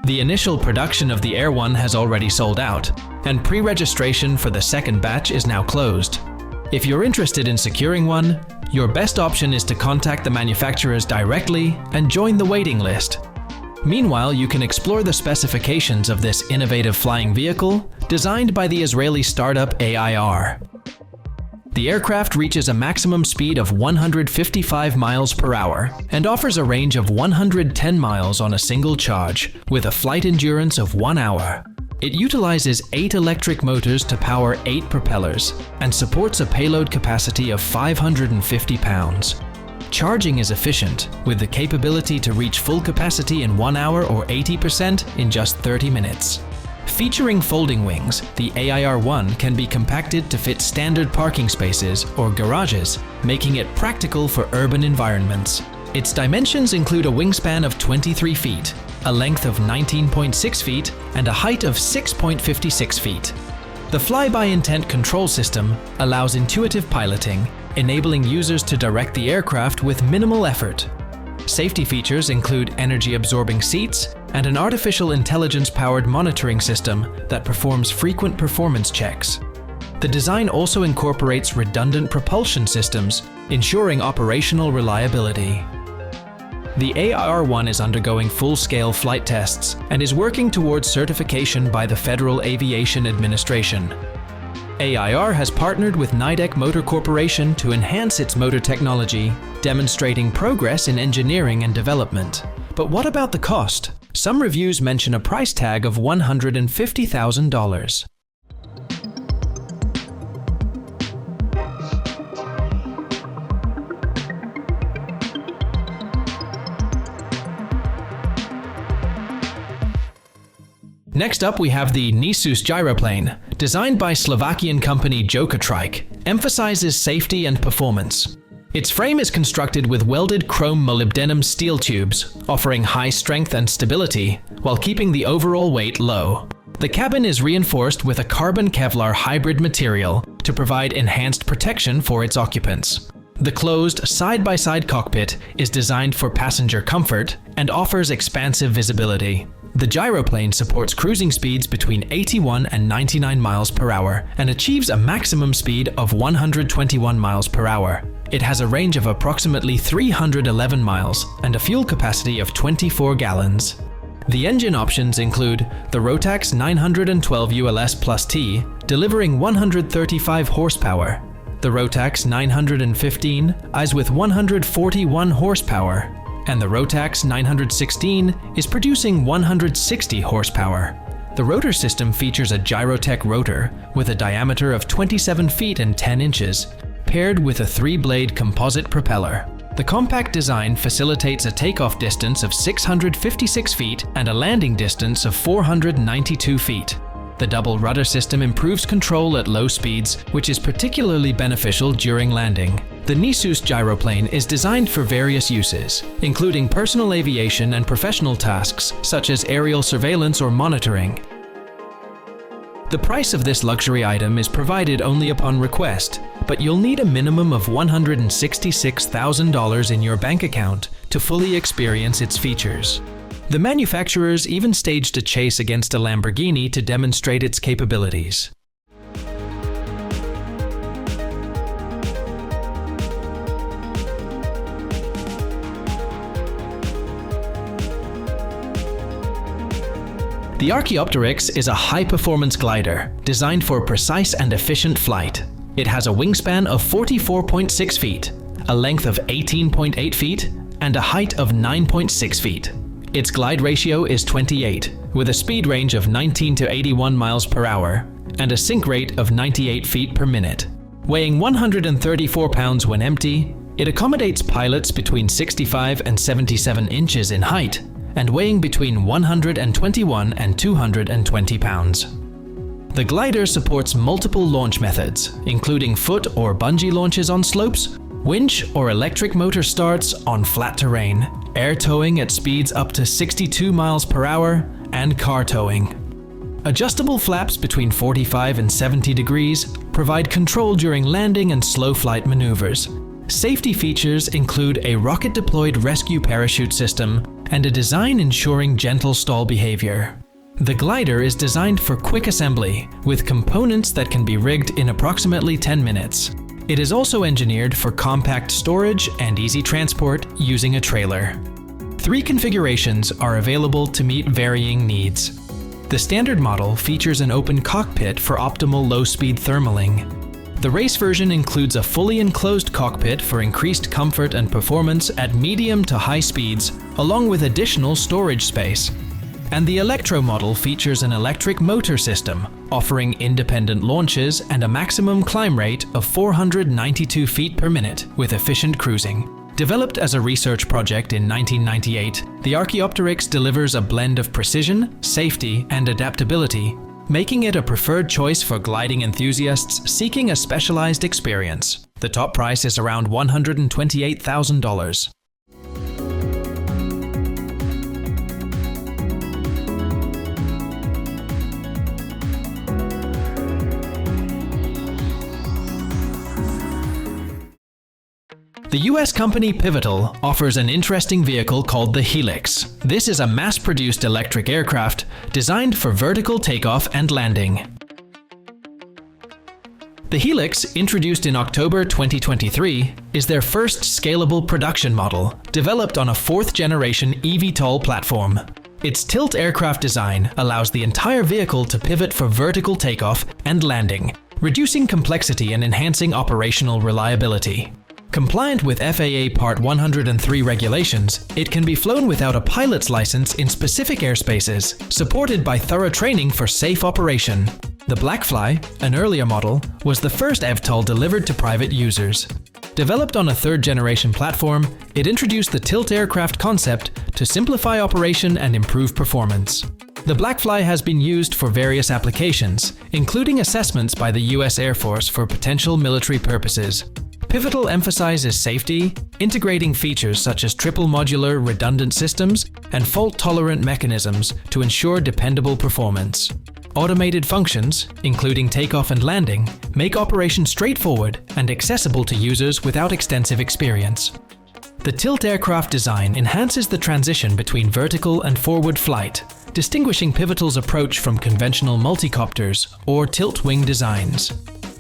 The initial production of the Air One has already sold out, and pre-registration for the second batch is now closed. If you're interested in securing one, your best option is to contact the manufacturers directly and join the waiting list. Meanwhile, you can explore the specifications of this innovative flying vehicle designed by the Israeli startup AIR. The aircraft reaches a maximum speed of 155 miles per hour and offers a range of 110 miles on a single charge, with a flight endurance of 1 hour. It utilizes 8 electric motors to power 8 propellers and supports a payload capacity of 550 pounds. Charging is efficient, with the capability to reach full capacity in 1 hour or 80% in just 30 minutes. Featuring folding wings, the AIR-1 can be compacted to fit standard parking spaces or garages, making it practical for urban environments. Its dimensions include a wingspan of 23 feet, a length of 19.6 feet, and a height of 6.56 feet. The fly-by-intent control system allows intuitive piloting, enabling users to direct the aircraft with minimal effort. Safety features include energy-absorbing seats and an artificial intelligence-powered monitoring system that performs frequent performance checks. The design also incorporates redundant propulsion systems, ensuring operational reliability. The AIR-1 is undergoing full-scale flight tests and is working towards certification by the Federal Aviation Administration. AIR has partnered with Nidec Motor Corporation to enhance its motor technology, demonstrating progress in engineering and development. But what about the cost? Some reviews mention a price tag of $150,000. Next up, we have the Nisus gyroplane, designed by Slovakian company Joby, emphasizes safety and performance. Its frame is constructed with welded chrome molybdenum steel tubes, offering high strength and stability, while keeping the overall weight low. The cabin is reinforced with a carbon Kevlar hybrid material to provide enhanced protection for its occupants. The closed, side-by-side cockpit is designed for passenger comfort and offers expansive visibility. The gyroplane supports cruising speeds between 81 and 99 miles per hour and achieves a maximum speed of 121 miles per hour. It has a range of approximately 311 miles and a fuel capacity of 24 gallons. The engine options include the Rotax 912 ULS Plus T, delivering 135 horsepower, the Rotax 915 is with 141 horsepower, and the Rotax 916 is producing 160 horsepower. The rotor system features a Gyrotech rotor with a diameter of 27 feet and 10 inches, paired with a 3-blade composite propeller. The compact design facilitates a takeoff distance of 656 feet and a landing distance of 492 feet. The double rudder system improves control at low speeds, which is particularly beneficial during landing. The Nisus gyroplane is designed for various uses, including personal aviation and professional tasks such as aerial surveillance or monitoring. The price of this luxury item is provided only upon request, but you'll need a minimum of $166,000 in your bank account to fully experience its features. The manufacturers even staged a chase against a Lamborghini to demonstrate its capabilities. The Archaeopteryx is a high-performance glider designed for precise and efficient flight. It has a wingspan of 44.6 feet, a length of 18.8 feet, and a height of 9.6 feet. Its glide ratio is 28, with a speed range of 19 to 81 miles per hour and a sink rate of 98 feet per minute. Weighing 134 pounds when empty, it accommodates pilots between 65 and 77 inches in height and weighing between 121 and 220 pounds. The glider supports multiple launch methods, including foot or bungee launches on slopes, winch or electric motor starts on flat terrain, air towing at speeds up to 62 miles per hour, and car towing. Adjustable flaps between 45 and 70 degrees provide control during landing and slow flight maneuvers. Safety features include a rocket-deployed rescue parachute system, and a design ensuring gentle stall behavior. The glider is designed for quick assembly, with components that can be rigged in approximately 10 minutes. It is also engineered for compact storage and easy transport using a trailer. 3 configurations are available to meet varying needs. The standard model features an open cockpit for optimal low-speed thermaling. The race version includes a fully enclosed cockpit for increased comfort and performance at medium to high speeds, along with additional storage space. And the Electro model features an electric motor system, offering independent launches and a maximum climb rate of 492 feet per minute with efficient cruising. Developed as a research project in 1998, the Archaeopteryx delivers a blend of precision, safety, and adaptability, making it a preferred choice for gliding enthusiasts seeking a specialized experience. The top price is around $128,000. The US company Pivotal offers an interesting vehicle called the Helix. This is a mass-produced electric aircraft designed for vertical takeoff and landing. The Helix, introduced in October 2023, is their first scalable production model, developed on a 4th-generation eVTOL platform. Its tilt aircraft design allows the entire vehicle to pivot for vertical takeoff and landing, reducing complexity and enhancing operational reliability. Compliant with FAA Part 103 regulations, it can be flown without a pilot's license in specific airspaces, supported by thorough training for safe operation. The Blackfly, an earlier model, was the first eVTOL delivered to private users. Developed on a 3rd-generation platform, it introduced the tilt aircraft concept to simplify operation and improve performance. The Blackfly has been used for various applications, including assessments by the US Air Force for potential military purposes. Pivotal emphasizes safety, integrating features such as triple modular redundant systems and fault-tolerant mechanisms to ensure dependable performance. Automated functions, including takeoff and landing, make operation straightforward and accessible to users without extensive experience. The tilt aircraft design enhances the transition between vertical and forward flight, distinguishing Pivotal's approach from conventional multicopters or tilt-wing designs.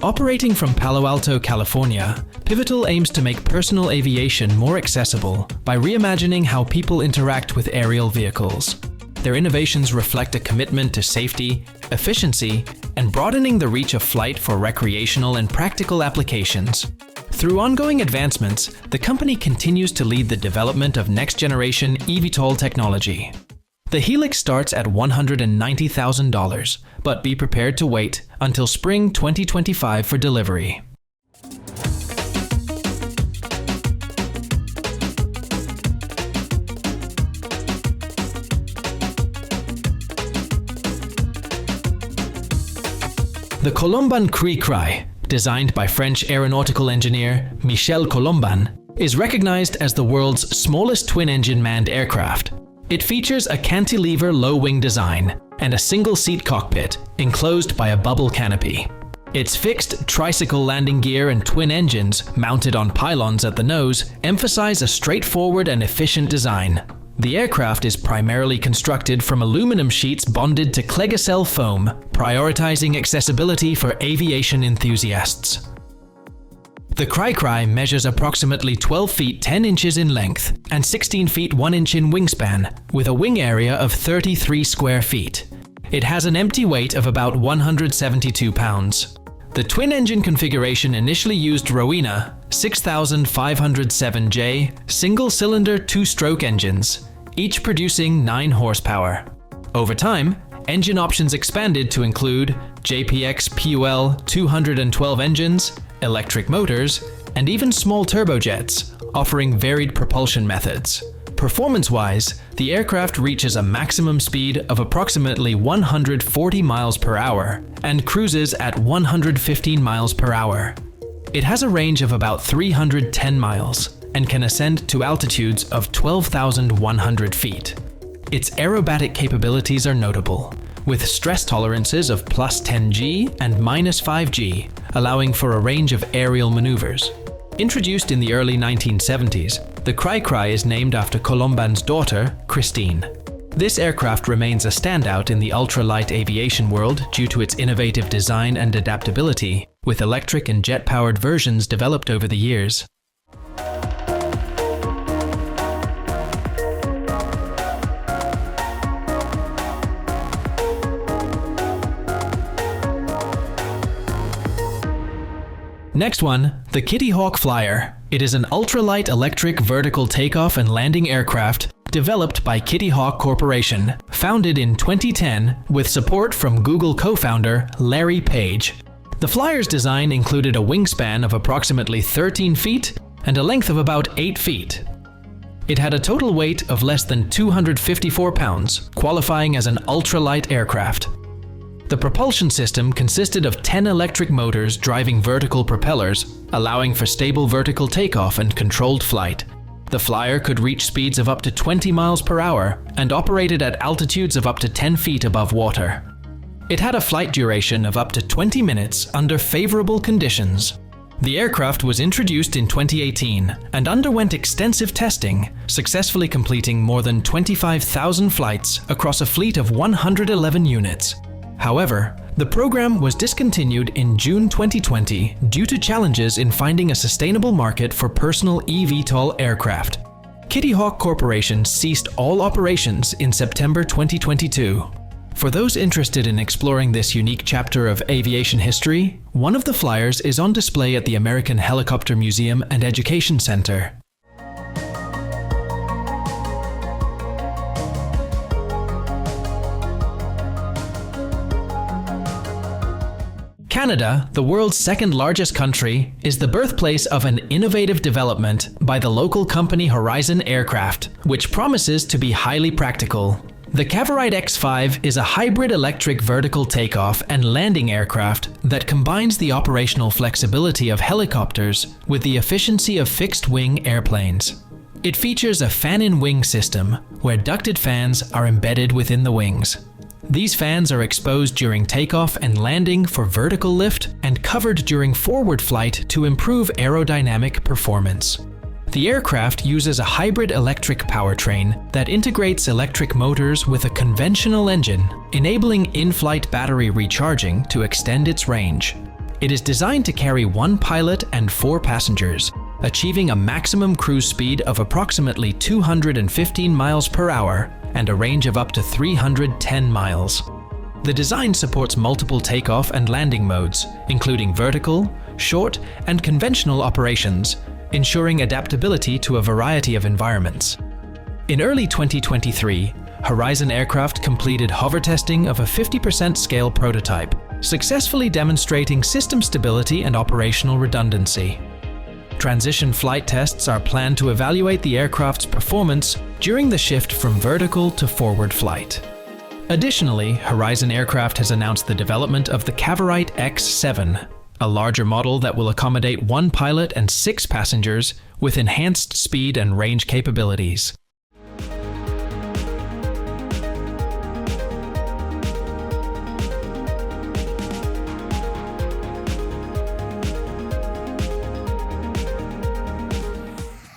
Operating from Palo Alto, California, Pivotal aims to make personal aviation more accessible by reimagining how people interact with aerial vehicles. Their innovations reflect a commitment to safety, efficiency, and broadening the reach of flight for recreational and practical applications. Through ongoing advancements, the company continues to lead the development of next-generation eVTOL technology. The Helix starts at $190,000, but be prepared to wait until spring 2025 for delivery. The Colomban Cri-Cri, designed by French aeronautical engineer Michel Colomban, is recognized as the world's smallest twin-engine manned aircraft. It features a cantilever low-wing design and a single-seat cockpit enclosed by a bubble canopy. Its fixed tricycle landing gear and twin engines mounted on pylons at the nose emphasize a straightforward and efficient design. The aircraft is primarily constructed from aluminum sheets bonded to Clegacell foam, prioritizing accessibility for aviation enthusiasts. The Cri-Cri measures approximately 12 feet 10 inches in length and 16 feet 1 inch in wingspan, with a wing area of 33 square feet. It has an empty weight of about 172 pounds. The twin-engine configuration initially used Rowena 6507J single-cylinder two-stroke engines, each producing 9 horsepower. Over time, engine options expanded to include JPX PUL 212 engines, electric motors, and even small turbojets, offering varied propulsion methods. Performance-wise, the aircraft reaches a maximum speed of approximately 140 miles per hour and cruises at 115 miles per hour. It has a range of about 310 miles and can ascend to altitudes of 12,100 feet. Its aerobatic capabilities are notable, with stress tolerances of plus 10 G and minus 5 G, allowing for a range of aerial maneuvers. Introduced in the early 1970s, the Cry is named after Colomban's daughter, Christine. This aircraft remains a standout in the ultralight aviation world due to its innovative design and adaptability, with electric and jet-powered versions developed over the years. Next one, the Kitty Hawk Flyer. It is an ultralight electric vertical takeoff and landing aircraft developed by Kitty Hawk Corporation, founded in 2010 with support from Google co-founder Larry Page. The Flyer's design included a wingspan of approximately 13 feet and a length of about 8 feet. It had a total weight of less than 254 pounds, qualifying as an ultralight aircraft. The propulsion system consisted of 10 electric motors driving vertical propellers, allowing for stable vertical takeoff and controlled flight. The Flyer could reach speeds of up to 20 miles per hour and operated at altitudes of up to 10 feet above water. It had a flight duration of up to 20 minutes under favorable conditions. The aircraft was introduced in 2018 and underwent extensive testing, successfully completing more than 25,000 flights across a fleet of 111 units. However, the program was discontinued in June 2020 due to challenges in finding a sustainable market for personal eVTOL aircraft. Kitty Hawk Corporation ceased all operations in September 2022. For those interested in exploring this unique chapter of aviation history, one of the Flyers is on display at the American Helicopter Museum and Education Center. Canada, the world's second largest country, is the birthplace of an innovative development by the local company Horizon Aircraft, which promises to be highly practical. The Cavorite X5 is a hybrid electric vertical takeoff and landing aircraft that combines the operational flexibility of helicopters with the efficiency of fixed-wing airplanes. It features a fan-in-wing system where ducted fans are embedded within the wings. These fans are exposed during takeoff and landing for vertical lift and covered during forward flight to improve aerodynamic performance. The aircraft uses a hybrid electric powertrain that integrates electric motors with a conventional engine, enabling in-flight battery recharging to extend its range. It is designed to carry 1 pilot and 4 passengers, achieving a maximum cruise speed of approximately 215 miles per hour and a range of up to 310 miles. The design supports multiple takeoff and landing modes, including vertical, short, and conventional operations, ensuring adaptability to a variety of environments. In early 2023, Horizon Aircraft completed hover testing of a 50% scale prototype, successfully demonstrating system stability and operational redundancy. Transition flight tests are planned to evaluate the aircraft's performance during the shift from vertical to forward flight. Additionally, Horizon Aircraft has announced the development of the Cavorite X7, a larger model that will accommodate 1 pilot and 6 passengers with enhanced speed and range capabilities.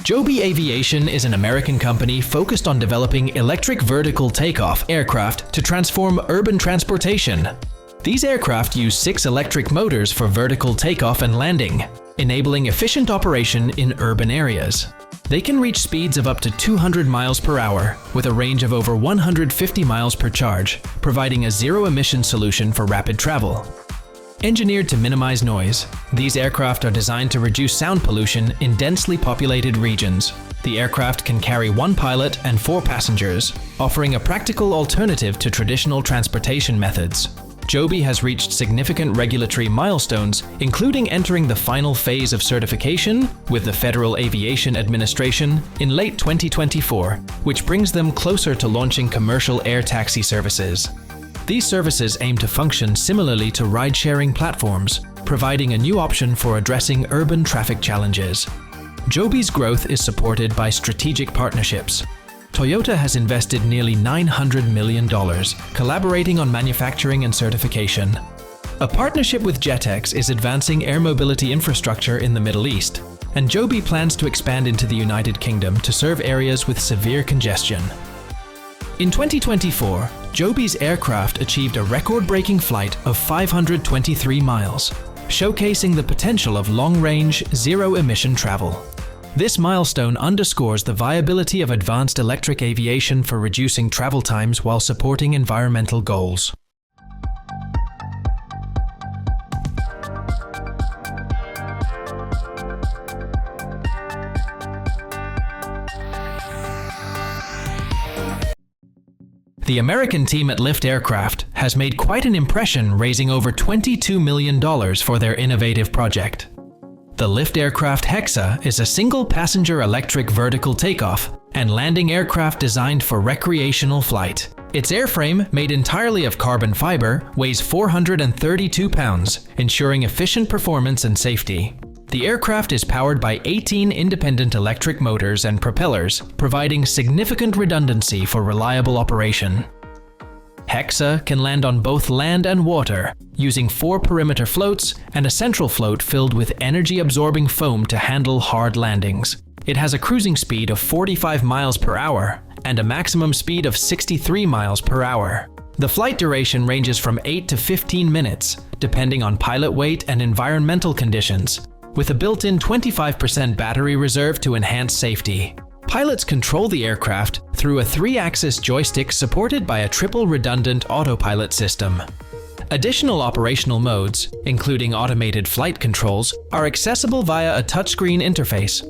Joby Aviation is an American company focused on developing electric vertical takeoff aircraft to transform urban transportation. These aircraft use 6 electric motors for vertical takeoff and landing, enabling efficient operation in urban areas. They can reach speeds of up to 200 miles per hour with a range of over 150 miles per charge, providing a zero-emission solution for rapid travel. Engineered to minimize noise, these aircraft are designed to reduce sound pollution in densely populated regions. The aircraft can carry 1 pilot and 4 passengers, offering a practical alternative to traditional transportation methods. Joby has reached significant regulatory milestones, including entering the final phase of certification with the Federal Aviation Administration in late 2024, which brings them closer to launching commercial air taxi services. These services aim to function similarly to ride-sharing platforms, providing a new option for addressing urban traffic challenges. Joby's growth is supported by strategic partnerships. Toyota has invested nearly $900 million, collaborating on manufacturing and certification. A partnership with JetX is advancing air mobility infrastructure in the Middle East, and Joby plans to expand into the United Kingdom to serve areas with severe congestion. In 2024, Joby's aircraft achieved a record-breaking flight of 523 miles, showcasing the potential of long-range, zero-emission travel. This milestone underscores the viability of advanced electric aviation for reducing travel times while supporting environmental goals. The American team at Lift Aircraft has made quite an impression, raising over $22 million for their innovative project. The Lift Aircraft HEXA is a single-passenger electric vertical takeoff and landing aircraft designed for recreational flight. Its airframe, made entirely of carbon fiber, weighs 432 pounds, ensuring efficient performance and safety. The aircraft is powered by 18 independent electric motors and propellers, providing significant redundancy for reliable operation. HEXA can land on both land and water, using 4 perimeter floats and a central float filled with energy-absorbing foam to handle hard landings. It has a cruising speed of 45 miles per hour and a maximum speed of 63 miles per hour. The flight duration ranges from 8 to 15 minutes, depending on pilot weight and environmental conditions, with a built-in 25% battery reserve to enhance safety. Pilots control the aircraft through a 3-axis joystick supported by a triple redundant autopilot system. Additional operational modes, including automated flight controls, are accessible via a touchscreen interface.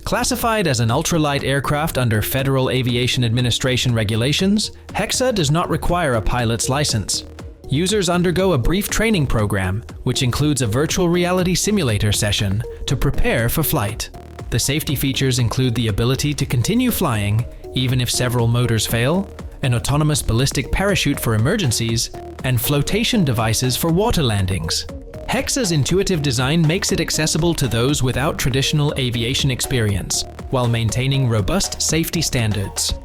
Classified as an ultralight aircraft under Federal Aviation Administration regulations, HEXA does not require a pilot's license. Users undergo a brief training program, which includes a virtual reality simulator session to prepare for flight. The safety features include the ability to continue flying, even if several motors fail, an autonomous ballistic parachute for emergencies, and flotation devices for water landings. HEXA's intuitive design makes it accessible to those without traditional aviation experience, while maintaining robust safety standards.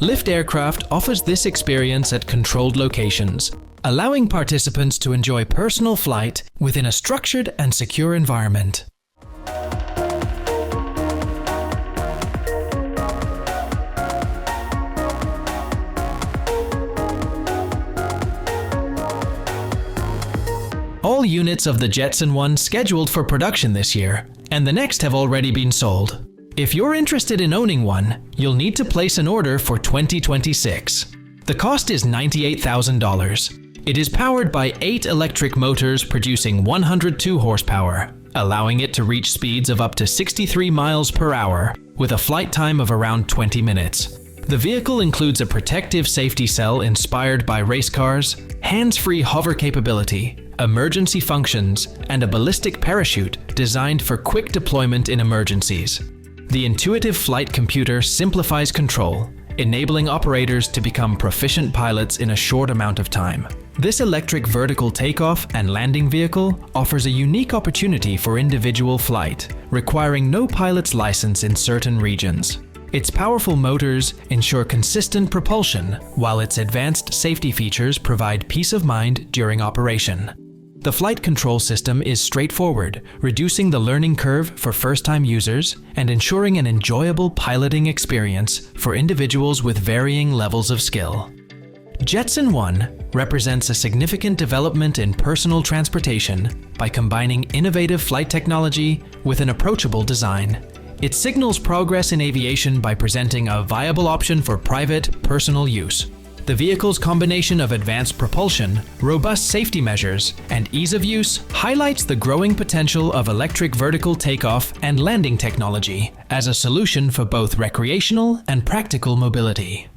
Lift Aircraft offers this experience at controlled locations, allowing participants to enjoy personal flight within a structured and secure environment. All units of the Jetson One scheduled for production this year, and the next have already been sold. If you're interested in owning one, you'll need to place an order for 2026. The cost is $98,000. It is powered by 8 electric motors producing 102 horsepower, allowing it to reach speeds of up to 63 miles per hour, with a flight time of around 20 minutes. The vehicle includes a protective safety cell inspired by race cars, hands-free hover capability, emergency functions, and a ballistic parachute designed for quick deployment in emergencies. The intuitive flight computer simplifies control, enabling operators to become proficient pilots in a short amount of time. This electric vertical takeoff and landing vehicle offers a unique opportunity for individual flight, requiring no pilot's license in certain regions. Its powerful motors ensure consistent propulsion, while its advanced safety features provide peace of mind during operation. The flight control system is straightforward, reducing the learning curve for first-time users and ensuring an enjoyable piloting experience for individuals with varying levels of skill. Jetson One represents a significant development in personal transportation by combining innovative flight technology with an approachable design. It signals progress in aviation by presenting a viable option for private, personal use. The vehicle's combination of advanced propulsion, robust safety measures, and ease of use highlights the growing potential of electric vertical takeoff and landing technology as a solution for both recreational and practical mobility.